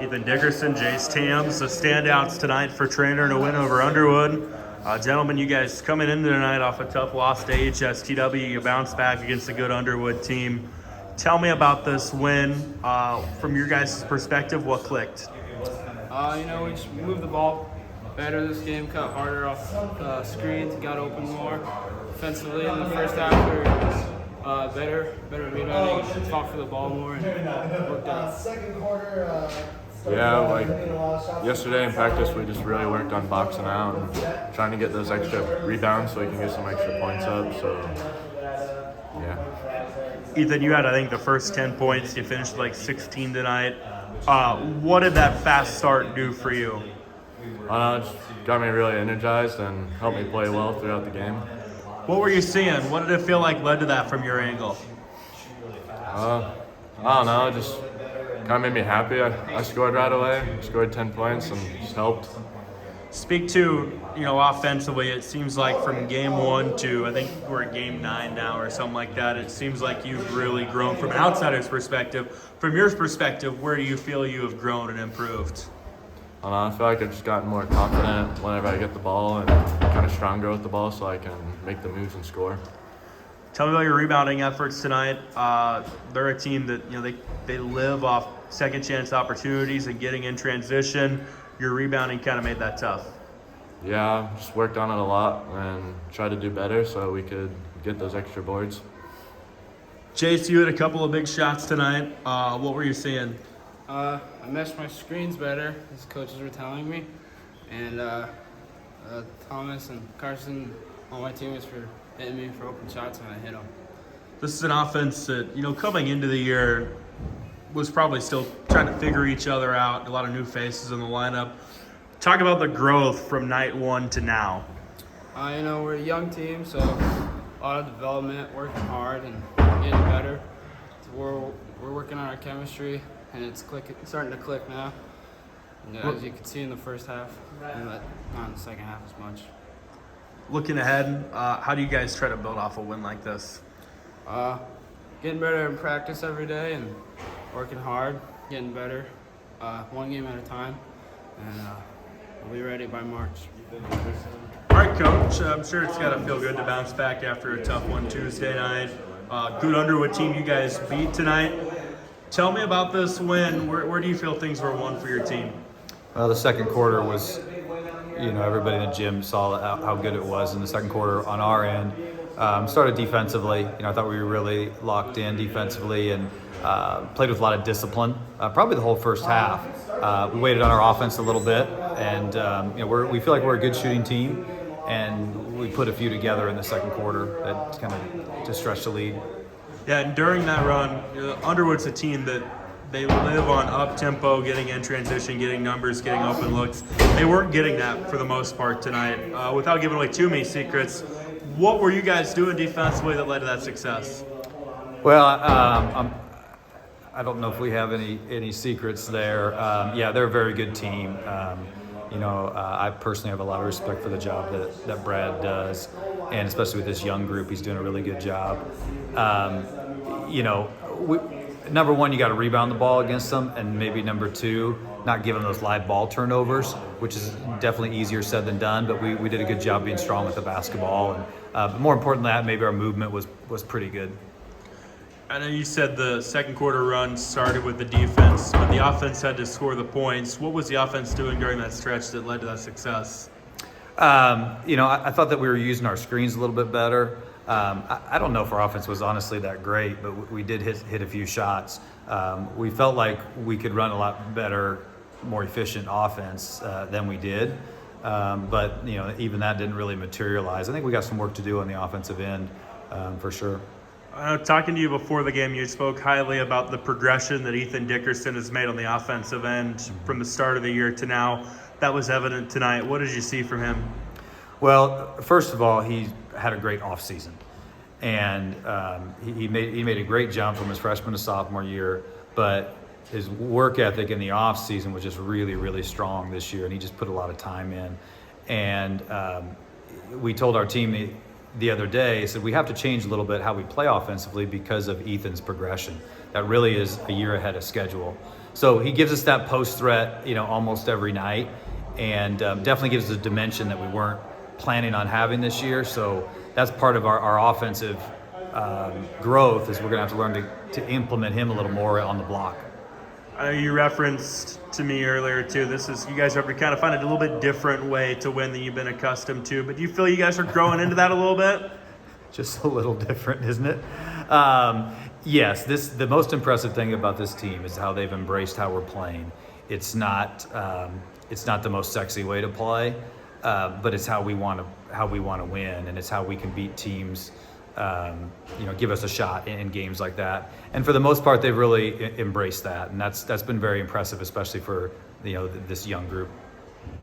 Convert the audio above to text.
Ethan Dickerson, Jace Tams, the standouts tonight for Treynor to win over Underwood. Gentlemen, you guys coming into tonight off a tough loss to HSTW. You bounced back against a good Underwood team. Tell me about this win. From your guys' perspective, what clicked? We just moved the ball better this game, cut harder off screens, got open more. Defensively in the first half, we were better rebounding, fought for the ball more, and worked out. Yeah, like yesterday in practice, we just really worked on boxing out and trying to get those extra rebounds so we can get some extra points up. So, yeah. Ethan, you had, I think, the first 10 points. You finished like 16 tonight. What did that fast start do for you? It just got me really energized and helped me play well throughout the game. What were you seeing? What did it feel like led to that from your angle? I don't know, it just kind of made me happy. I scored right away, scored 10 points and just helped. Speak to, offensively, it seems like from game 1 to, I think we're at game 9 now or something like that, it seems like you've really grown from an outsider's perspective. From your perspective, where do you feel you have grown and improved? I feel like I've just gotten more confident whenever I get the ball and kind of stronger with the ball so I can make the moves and score. Tell me about your rebounding efforts tonight. They're a team that, they live off second chance opportunities and getting in transition. Your rebounding kind of made that tough. Yeah, just worked on it a lot and tried to do better so we could get those extra boards. Jace, you had a couple of big shots tonight. What were you seeing? I meshed my screens better, as coaches were telling me, and Thomas and Carson, all my teammates, were hitting me for open shots when I hit them. This is an offense that, coming into the year was probably still trying to figure each other out, a lot of new faces in the lineup. Talk about the growth from night 1 to now. We're a young team, so a lot of development, working hard and getting better. So we're working on our chemistry, and it's starting to click now. And, as you can see in the first half, and not in the second half as much. Looking ahead, how do you guys try to build off a win like this? Getting better in practice every day and working hard, getting better, one game at a time, and we'll be ready by March. All right, Coach. I'm sure it's got to feel good to bounce back after a tough one Tuesday night. Good Underwood team you guys beat tonight. Tell me about this win. Where do you feel things were won for your team? Well, the second quarter was, everybody in the gym saw how good it was in the second quarter on our end. Started defensively. I thought we were really locked in defensively and played with a lot of discipline. Probably the whole first half. We waited on our offense a little bit, and we feel like we're a good shooting team, and we put a few together in the second quarter that kind of just stretched the lead. Yeah, and during that run, Underwood's a team that they live on up-tempo, getting in transition, getting numbers, getting open looks. They weren't getting that for the most part tonight. Without giving away too many secrets, what were you guys doing defensively that led to that success? Well, I don't know if we have any secrets there. They're a very good team. I personally have a lot of respect for the job that Brad does, and especially with this young group, he's doing a really good job. Number one, you got to rebound the ball against them, and maybe number two, not give them those live ball turnovers, which is definitely easier said than done, but we did a good job being strong with the basketball. And but more important than that, maybe our movement was pretty good. I know you said the second quarter run started with the defense, but the offense had to score the points. What was the offense doing during that stretch that led to that success? I thought that we were using our screens a little bit better. I don't know if our offense was honestly that great, but we did hit a few shots. We felt like we could run a lot better, more efficient offense than we did. But even that didn't really materialize. I think we got some work to do on the offensive end for sure. Talking to you before the game, you spoke highly about the progression that Ethan Dickerson has made on the offensive end from the start of the year to now. That was evident tonight. What did you see from him? Well, first of all, he had a great offseason. And he made a great jump from his freshman to sophomore year, but his work ethic in the offseason was just really, really strong this year, and he just put a lot of time in. And we told our team the other day, said we have to change a little bit how we play offensively because of Ethan's progression. That really is a year ahead of schedule. So he gives us that post threat, almost every night, and definitely gives us a dimension that we weren't planning on having this year. So that's part of our offensive growth, is we're going to have to learn to implement him a little more on the block. You referenced to me earlier too. You guys have to kind of find a little bit different way to win than you've been accustomed to. But do you feel you guys are growing into that a little bit? Just a little different, isn't it? Yes. The most impressive thing about this team is how they've embraced how we're playing. It's not the most sexy way to play, but it's how we want to win, and it's how we can beat teams. Give us a shot in games like that. And for the most part, they've really embraced that, and that's been very impressive, especially for this young group.